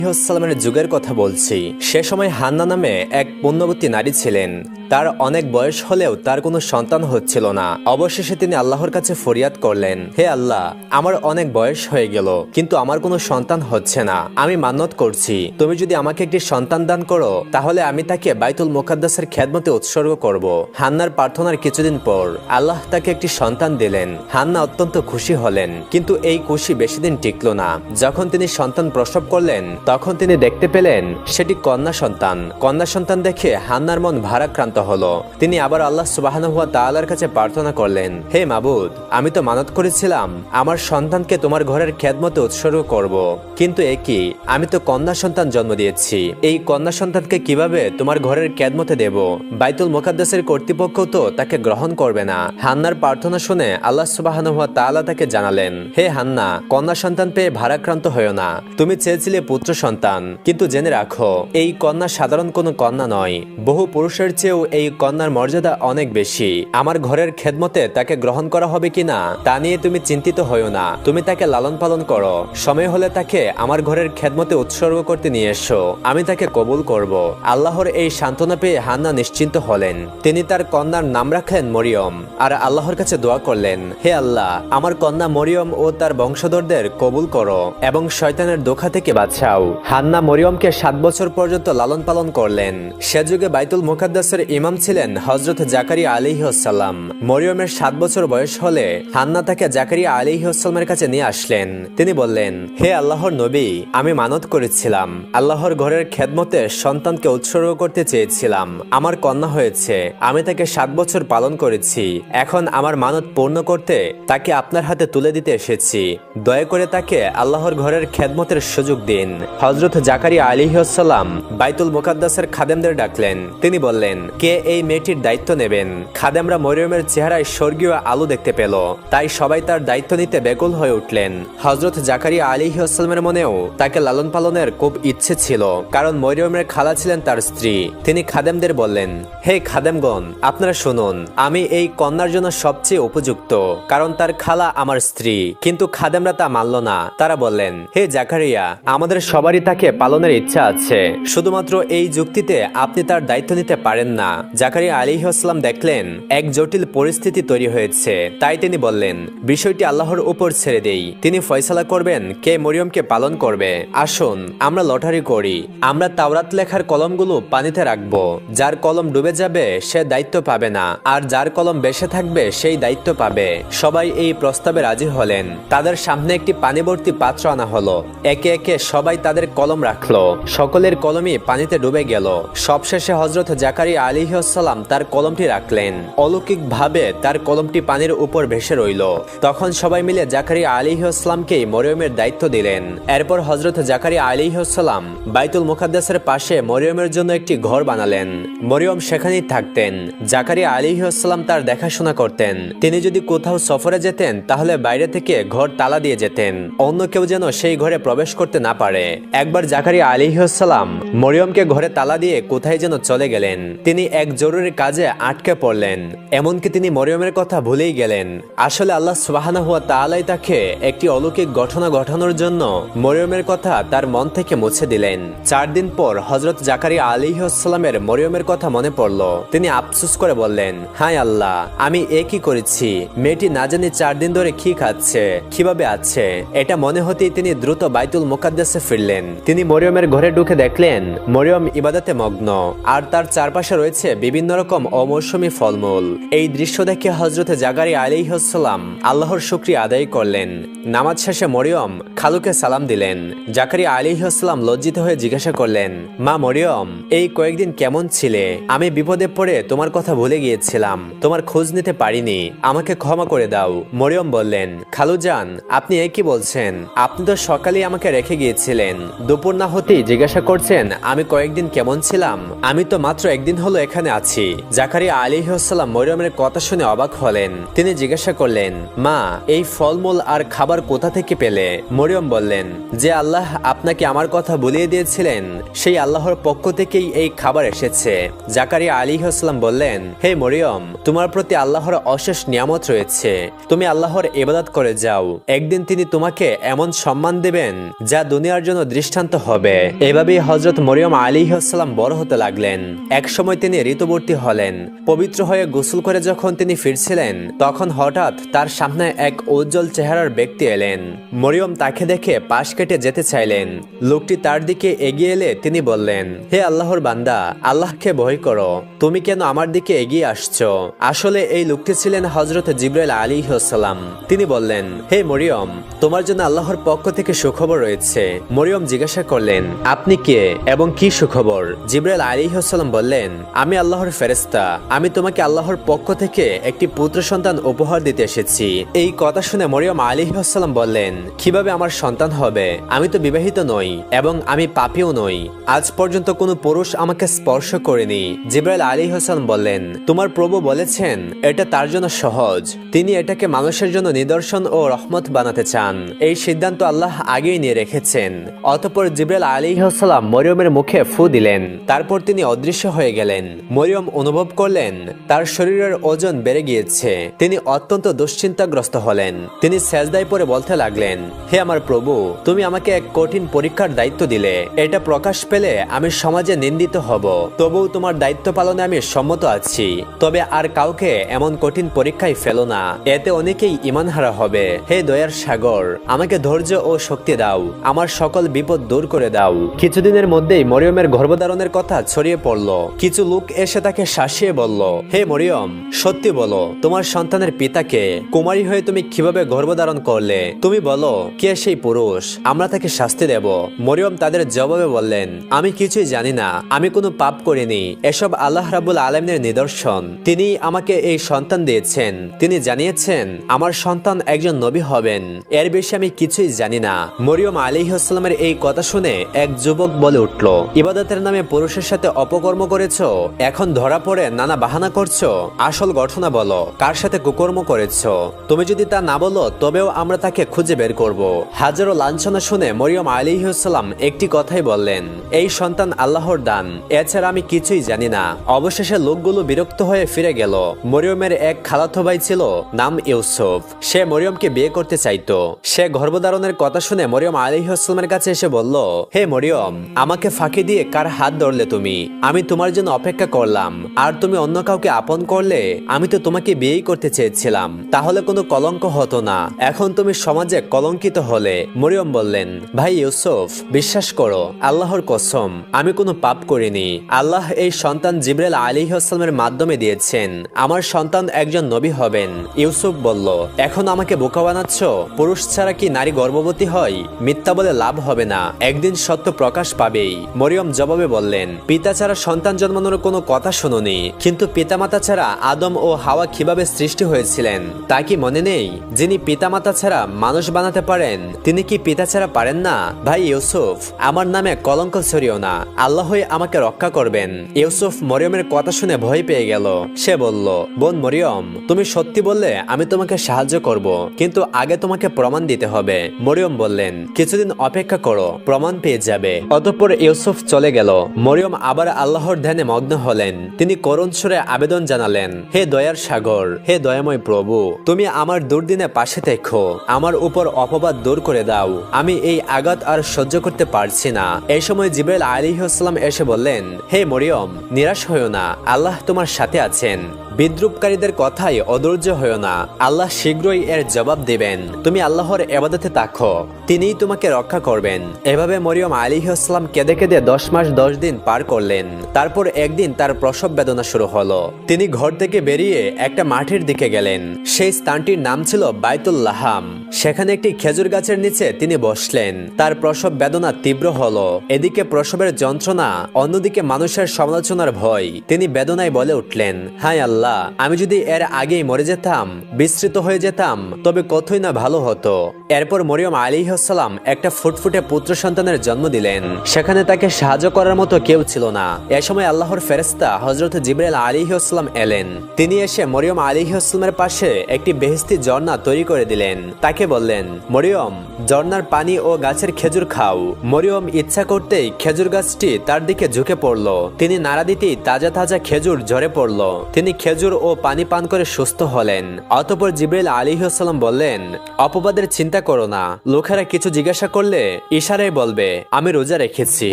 সালামের যুগের কথা বলছি। সে সময় হান্না নামে এক পুণ্যবতী নারী ছিলেন। তার অনেক বয়স হলেও তার কোনো সন্তান হচ্ছিল না। অবশেষে তিনি আল্লাহর কাছে ফরিয়াদ করলেন, হে আল্লাহ, আমার অনেক বয়স হয়ে গেল, কিন্তু আমার কোনো সন্তান হচ্ছে না। আমি মান্যত করছি, তুমি যদি আমাকে একটি সন্তান দান করো তাহলে আমি তাকে বাইতুল মুকাদ্দাসের খেদমতে উৎসর্গ করব। হান্নার প্রার্থনার কিছুদিন পর আল্লাহ তাকে একটি সন্তান দিলেন। হান্না অত্যন্ত খুশি হলেন, কিন্তু এই খুশি বেশি দিন টিকল না। যখন তিনি সন্তান প্রসব করলেন তখন তিনি দেখতে পেলেন সেটি কন্যা সন্তান। কন্যা সন্তান দেখে হান্নার মন ভারাক্রান্ত হলো। তিনি আবার আল্লাহ সুবহানাহু ওয়া তাআলার কাছে প্রার্থনা করলেন, হে মাবুদ, আমি তো মানত করেছিলাম আমার সন্তানকে তোমার ঘরের খেদমতে উৎসর্গ করব, কিন্তু একই আমি তো কন্যা সন্তান জন্ম দিয়েছি। এই কন্যা সন্তানকে কিভাবে তোমার ঘরের খেদমতে দেব? বাইতুল মুকাদ্দাসের কর্তৃপক্ষ তো তাকে গ্রহণ করবে না। হান্নার প্রার্থনা শুনে আল্লাহ সুবহানাহু ওয়া তাআলা তাকে জানালেন, হে হান্না, কন্যা সন্তান পেয়ে ভারাক্রান্ত হয়ো না। তুমি চেয়েছিলে পুত্র সন্তান, কিন্তু জেনে রাখো এই কন্যা সাধারণ কোনো কন্যা নয়। বহু পুরুষের চেয়েও এই কন্যার মর্যাদা অনেক বেশি। আমার ঘরের খেদমতে তাকে গ্রহণ করা হবে কিনা তা নিয়ে তুমি চিন্তিত হয়ো না। তুমি তাকে লালন পালন করো। সময় হলে তাকে আমার ঘরের খেদমতে উৎসর্গ করতে নিয়ে এসো, আমি তাকে কবুল করব। আল্লাহর এই সান্ত্বনা পেয়ে হান্না নিশ্চিন্ত হলেন। তিনি তার কন্যার নাম রাখলেন মরিয়ম, আর আল্লাহর কাছে দোয়া করলেন, হে আল্লাহ, আমার কন্যা মরিয়ম ও তার বংশধরদের কবুল করো এবং শয়তানের দোখা থেকে বাঁচাও। হান্না মরিয়মকে 7 বছর পর্যন্ত লালন পালন করলেন। সে যুগে বাইতুল মুকাদ্দাসের ইমাম ছিলেন হযরত জাকারিয়া আলাইহিস সালাম। মরিয়মের 7 বছর বয়স হলে হান্না তাকে জাকারিয়া আলাইহিস সালামের কাছে নিয়ে আসলেন। তিনি বললেন, হে আল্লাহর নবী, আমি মানত করেছিলাম, আল্লাহর ঘরের খেদমতে সন্তানকে উৎসর্গ করতে চেয়েছিলাম। আমার কন্যা হয়েছে, আমি তাকে 7 বছর পালন করেছি। এখন আমার মানত পূর্ণ করতে তাকে আপনার হাতে তুলে দিতে এসেছি। দয়া করে তাকে আল্লাহর ঘরের খেদমতের সুযোগ দিন। হযরত জাকারিয়া আলাইহিস সালাম বাইতুল মুকাদ্দাসের খাদেমদের ডাকলেন। তিনি বললেন, কে এই মেয়েটির দায়িত্ব নেবেন? খাদেমরা মরিয়মের চেহারায় স্বর্গীয় আলো দেখতে পেল, তাই সবাই তার দায়িত্ব নিতে ব্যাকুল হয়ে উঠলেন। হযরত জাকারিয়া আলাইহিস সালামের মনেও তাকে লালন পালনের খুব ইচ্ছে ছিল, কারণ মরিয়মের খালা ছিলেন তার স্ত্রী। তিনি খাদেমদের বললেন, হে খাদেমগণ, আপনারা শুনুন, আমি এই কন্যার জন্য সবচেয়ে উপযুক্ত, কারণ তার খালা আমার স্ত্রী। কিন্তু খাদেমরা তা মানল না। তারা বললেন, হে জাকারিয়া, আমাদের সবারই তাকে পালনের ইচ্ছা আছে, শুধুমাত্র এই যুক্তিতে আপনি তার দায়িত্ব নিতে পারেন না। জাকারিয়া আলাইহিস সালাম দেখলেন এক জটিল পরিস্থিতি তৈরি হয়েছে, তাই তিনি বললেন, বিষয়টি আল্লাহর উপর ছেড়ে দেই, তিনি ফয়সালা করবেন কে মরিয়মকে পালন করবে। আসুন আমরা লটারি করি। আমরা তাওরাত লেখার কলমগুলো পানিতে রাখবো। যার কলম ডুবে যাবে সে দায়িত্ব পাবে না, আর যার কলম বেঁচে থাকবে সেই দায়িত্ব পাবে। সবাই এই প্রস্তাবে রাজি হলেন। তাদের সামনে একটি পানি ভর্তি পাত্র আনা হলো। একে একে সবাই তাদের কলম রাখলো। সকলের কলমই পানিতে ডুবে গেল। সবশেষে হযরত জাকারিয়া আলাইহিস সালাম তার কলমটি রাখলেন। অলৌকিকভাবে তার কলমটি পানির উপর ভেসে রইল। তখন সবাই মিলে জাকারিয়া আলাইহিস সালামকেই মরিয়মের দায়িত্ব দিলেন। এরপর হযরত জাকারিয়া আলাইহিস সালাম বাইতুল মুকাদ্দাসের পাশে মরিয়মের জন্য একটি ঘর বানালেন। মরিয়ম সেখানেই থাকতেন। জাকারিয়া আলাইহিস সালাম তার দেখাশোনা করতেন। তিনি যদি কোথাও সফরে যেতেন তাহলে বাইরে থেকে ঘর তালা দিয়ে যেতেন, অন্য কেউ যেন সেই ঘরে প্রবেশ করতে না পারে। একবার জাকারিয়া আলাইহিস সালাম মরিয়মকে ঘরে তালা দিয়ে কোথায় যেন চলে গেলেন। তিনি এক জরুরি কাজে আটকে পড়লেন। এমনকি তিনি মরিয়মের কথা ভুলেই গেলেন। আসলে আল্লাহ সুবহানাহু ওয়া তাআলাই তাকে একটি অলৌকিক ঘটনা ঘটানোর জন্য মরিয়মের কথা তার মন থেকে মুছে দিলেন। 4 দিন পর হযরত জাকারিয়া আলাইহিস সালামের মরিয়মের কথা মনে পড়ল। তিনি আফসোস করে বললেন, হায় আল্লাহ, আমি কি করেছি? মেয়েটি না জানি 4 দিন ধরে কি খাচ্ছে, কিভাবে আছে। এটা মনে হতেই তিনি দ্রুত বাইতুল মুকাদ্দাসে ফিরলেন। তিনি মরিয়মের ঘরে ঢুকে দেখলেন মরিয়ম ইবাদতে মগ্ন, আর তার চারপাশে রয়েছে বিভিন্ন রকম অমৌসুমী ফলমূল। এই দৃশ্য দেখে হযরত জাকারিয়া আলাইহিস সালাম আল্লাহর শুকরিয়া আদায় করলেন। নামাজ শেষে মরিয়ম খালুকে সালাম দিলেন। জাকারিয়া আলাইহিস সালাম লজ্জিত হয়ে জিজ্ঞাসা করলেন, মা মরিয়ম, এই কয়েকদিন কেমন ছিলে? আমি বিপদে পড়ে তোমার কথা ভুলে গিয়েছিলাম, তোমার খোঁজ নিতে পারিনি, আমাকে ক্ষমা করে দাও। মরিয়ম বললেন, খালুজান, আপনি কি বলছেন? আপনি তো সকালেই আমাকে রেখে গিয়েছিলেন, দুপুর না হতেই জিজ্ঞাসা করছেন আমি কয়েকদিন কেমন ছিলাম? আমি তো মাত্র একদিন হলো এখানে আছি। জাকারিয়া আলাইহিস সালাম মরিয়মের কথা শুনে অবাক হলেন। তিনি জিজ্ঞাসা করলেন, মা, এই ফলমূল আর খাবার কোথা থেকে পেলে? মরিয়ম বললেন, যে আল্লাহ আপনাকে আমার কথা বলিয়ে দিয়েছিলেন সেই আল্লাহর পক্ষ থেকেই এই খাবার এসেছে। জাকারিয়া আলাইহিস সালাম বললেন, হে মরিয়ম, তোমার প্রতি আল্লাহর অশেষ নিয়ামত রয়েছে, তুমি আল্লাহর ইবাদত করে যাও। একদিন তিনি তোমাকে এমন সম্মান দেবেন যা দুনিয়ার জন্য দৃষ্টান্ত হবে। এভাবেই হযরত মরিয়ম আলাইহিস সালাম বড় হতে লাগলেন। একসময় তিনি ঋতুবর্তী হলেন। পবিত্র হয়ে গোসল করে যখন তিনি ফিরছিলেন, তখন হঠাৎ তার সামনে এক উজ্জ্বল চেহারার ব্যক্তি এলেন। মরিয়ম তাকে দেখে পাশ কেটে যেতে চাইলেন। লোকটি তার দিকে এগিয়ে এলে তিনি বললেন, হে আল্লাহর বান্দা, আল্লাহকে ভয় করো, তুমি কেন আমার দিকে এগিয়ে আসছো? আসলে এই লোকটি ছিলেন হযরত জিবরাইল আলাইহিস সালাম। তিনি বললেন, হে মরিয়ম, তোমার জন্য আল্লাহর পক্ষ থেকে সুখবর রয়েছে। মরিয়ম জিজ্ঞাসা করলেন, আপনি কে এবং কি সুখবর? জিবরাইল আলাইহিস সালাম বললেন, আমি আল্লাহর ফেরেশতা। আমি তোমাকে আল্লাহর পক্ষ থেকে একটি পুত্র সন্তান উপহার দিতে এসেছি। এই কথা শুনে মরিয়ম আলাইহিস সালাম বললেন, কিভাবে আমার সন্তান হবে? আমি তো বিবাহিত নই এবং আমি পাপীও নই। আজ পর্যন্ত কোনো পুরুষ আমাকে স্পর্শ করেনি। জিবরাইল আলাইহিস সালাম বললেন, তোমার প্রভু বলেছেন এটা তার জন্য সহজ। তিনি এটাকে মানুষের জন্য নিদর্শন ও রহমত বানাতে চান। এই সিদ্ধান্ত আল্লাহ আগেই নিয়ে রেখেছেন। অতঃপর জিবরাইল আলাইহিস সালাম মরিয়মের মুখে ফু দিলেন। তারপর তিনি অদৃশ্য হয়ে গেলেন। মরিয়ম অনুভব করলেন তার শরীরের ওজন বেড়ে গিয়েছে। তিনি অত্যন্ত দুশ্চিন্তাগ্রস্ত হলেন। তিনি সেজদায় পড়ে বলতে লাগলেন, হে আমার প্রভু, তুমি আমাকে এক কঠিন পরীক্ষার দায়িত্ব দিলে। এটা প্রকাশ পেলে আমি সমাজে নিন্দিত হব। তবুও তোমার দায়িত্ব পালনে আমি সম্মত আছি। তবে আর কাউকে এমন কঠিন পরীক্ষায় ফেলো না, এতে অনেকেই ঈমানহারা হবে। হে দয়ার সাগর, আমাকে ধৈর্য ও শক্তি দাও, আমার সকল বিপদ দূর করে দাও। কিছুদিনের মধ্যেই মরিয়মের গর্ভধারণের কথা ছড়িয়ে পড়ল। কিছু লোক এসে তাকে শাসিয়ে বলল, হে মরিয়ম, সত্যি বলো, তোমার সন্তানের পিতাকে? কুমারী হয়ে তুমি কিভাবে গর্ভধারণ করলে? তুমি বলো, কে সেই পুরুষ? আমরা তাকে শাস্তি দেব। মরিয়ম তাদের জবাবে বললেন, আমি কিছুই জানি না, আমি কোনো পাপ করিনি। এসব আল্লাহ রাব্বুল আলামিনের নিদর্শন। তিনি আমাকে এই সন্তান দিয়েছেন। তিনি জানিয়েছেন আমার সন্তান একজন নবী হবেন। এর বেশি আমি কিছুই জানি না। মরিয়ম আলাইহিস সালামের এই কথা শুনে এক যুবক বলে উঠল, ইবাদতের নামে পুরুষের সাথে অপকর্ম করেছো, এখন ধরা পড়ে নানা বাহানা করছো। আসল ঘটনা বলো, কার সাথে কুকর্ম করেছো? তুমি যদি তা না বলো, তবেও আমরা তাকে খুঁজে বের করব। হাজারো লাঞ্ছনা শুনে মরিয়ম আলাইহিস সালাম একটি কথাই বললেন, এই সন্তান আল্লাহর দান, এছাড়া আমি কিছুই জানি না। অবশেষে লোকগুলো বিরক্ত হয়ে ফিরে গেল। মরিয়মের এক খালাতো ভাই ছিল, নাম ইউসুফ। সে মরিয়মকে বিয়ে করতে চাইতো। সে গর্ভধারণের কথা শুনে মরিয়ম আলাইহিস সালামের কাছে এসে বলল, হে মরিয়ম, আমাকে ফাঁকি দিয়ে কার হাত ধরলে তুমি? আমি তোমার জন্য অপেক্ষা করলাম, আর তুমি অন্য কাউকে আপন করলে। আমি তো তোমাকে বিয়েই করতে চেয়েছিলাম, তাহলে কোনো কলঙ্ক হতো না। এখন তুমি সমাজে কলঙ্কিত হলে। মরিয়ম বললেন, ভাই ইউসুফ, বিশ্বাস করো, আল্লাহর কসম, আমি কোনো পাপ করিনি। আল্লাহ এই সন্তান জিবরাইল আলাইহিস সালামের মাধ্যমে দিয়েছেন। আমার সন্তান একজন নবী হবেন। ইউসুফ বলল, এখন আমাকে বোকা বানাচ্ছ? পুরুষ ছাড়া কি নারী গর্ভবতী হয়? মিথ্যা বলে লাভ হবে না, একদিন সত্য প্রকাশ পাবেই। মরিয়ম জবাবে বললেন, পিতা ছাড়া সন্তান জন্মানোর কোনো কথা শুনুনি, কিন্তু পিতামাতা ছাড়া আদম ও হাওয়া কিভাবে সৃষ্টি হয়েছিলেন তা কি মনে নেই? যিনি পিতামাতা ছাড়া মানুষ বানাতে পারেন, তিনি কি পিতা ছাড়া পারেন না? ভাই ইউসুফ, আমার নামে কলঙ্ক ছড়িও না, আল্লাহই আমাকে রক্ষা করবেন। ইউসুফ মরিয়মের কথা শুনে ভয় পেয়ে গেল। সে বলল, বোন মরিয়ম, তুমি সত্যি বললে আমি তোমাকে সাহায্য করব, কিন্তু আগে তোমাকে প্রমাণ দিতে হবে। মরিয়ম বললেন, কিছুদিন অপেক্ষা করো, প্রমাণ পেয়ে যাবে। অতঃপর ইউসুফ চলে গেল। মরিয়ম আবার আল্লাহর ধ্যানে মগ্ন হলেন। তিনি করুণ সুরে আবেদন জানালেন, হে দয়ার সাগর, হে দয়াময় প্রভু, তুমি আমার দুর্দিনে পাশে থেকো, আমার উপর অপবাদ দূর করে দাও। আমি এই আঘাত আর সহ্য করতে পারছি না। এই সময় জিবরাইল আলাইহিস সালাম এসে বললেন, হে মরিয়ম, নিরাশ হইও না, আল্লাহ তোমার সাথে আছেন। বিদ্রুপকারীদের কথাই অধৈর্য হইও না, আল্লাহ শীঘ্রই এর জবাব দেবেন। তুমি আল্লাহর ইবাদতে থাকো, তিনিই তোমাকে রক্ষা করবেন। এভাবে মরিয়ম আলাইহিস সালাম কেঁদে কেঁদে 10 মাস 10 দিন পার করলেন। তারপর একদিন তার প্রসব বেদনা শুরু হলো। তিনি ঘর থেকে বেরিয়ে একটা মাঠের দিকে গেলেন। সেই স্থানটির নাম ছিল বাইতুল লাহাম। সেখানে একটি খেজুর গাছের নিচে তিনি বসলেন। তার প্রসব বেদনা তীব্র হলো। এদিকে প্রসবের যন্ত্রণা, অন্যদিকে মানুষের সমালোচনার ভয়। তিনি বেদনায় বলে উঠলেন, হায় আল্লাহ, আমি যদি এর আগেই মরে যেতাম, বিস্তৃত হয়ে যেতাম, তবে কতই না ভালো হতো। এরপর মরিয়ম আলাইহিস সালাম একটা ফুটফুটে পুত্র সন্তানের জন্ম দিলেন। সেখানে তাকে সাহায্য করার মতো কেউ ছিল না। এ সময় আল্লাহর ফেরেশতা হযরত জিবরাইল আলাইহিস সালাম এলেন। তিনি এসে মরিয়ম আলাইহিস সালামের পাশে একটি বেহেশতি ঝর্ণা তৈরি করে দিলেন। তাকে বললেন, মরিয়ম, ঝর্ণার পানি ও গাছের খেজুর খাও। মরিয়ম ইচ্ছা করতেই খেজুর গাছটি তার দিকে ঝুঁকে পড়ল। তিনি নাড়া দিতেই তাজা তাজা খেজুর ঝরে পড়ল। তিনি খেজুর ও পানি পান করে সুস্থ হলেন। অতঃপর জিবরাইল আলাইহিস সালাম বললেন, অপবাদের চিন্তা করো না। লোকেরা কিছু জিজ্ঞাসা করলে ইশারায় বলবে আমি রোজা রেখেছি।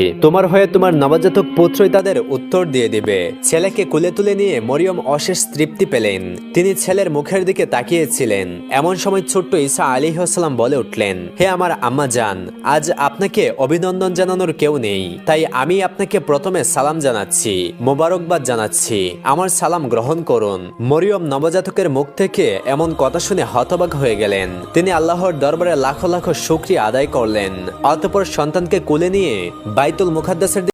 তোমার হয়ে তোমার নবজাতক পুত্রই তাদের উত্তর দিয়ে দিবে। ছেলেকে কোলে তুলে নিয়ে মরিয়ম অশেষ তৃপ্তি পেলেন। তিনি ছেলের মুখের দিকে তাকিয়েছিলেন। এমন সময় ছোট্ট ঈসা আলাইহিস সালাম বলে উঠলেন, হে আমার আম্মা জান, আজ আপনাকে অভিনন্দন জানানোর কেউ নেই, তাই আমি আপনাকে প্রথমে সালাম জানাচ্ছি, মোবারকবাদ জানাচ্ছি। আমার সালাম গ্রহণ করুন। মরিয়ম নবজাতকের মুখ থেকে এমন কথা শুনে হতবাক হয়ে গেলেন। তিনি আল্লাহর দরবারে লাখো লাখো শুকরিয়া আদায় করলেন। অতঃপর সন্তানকে কোলে নিয়ে বাইতুল মুকাদ্দাসের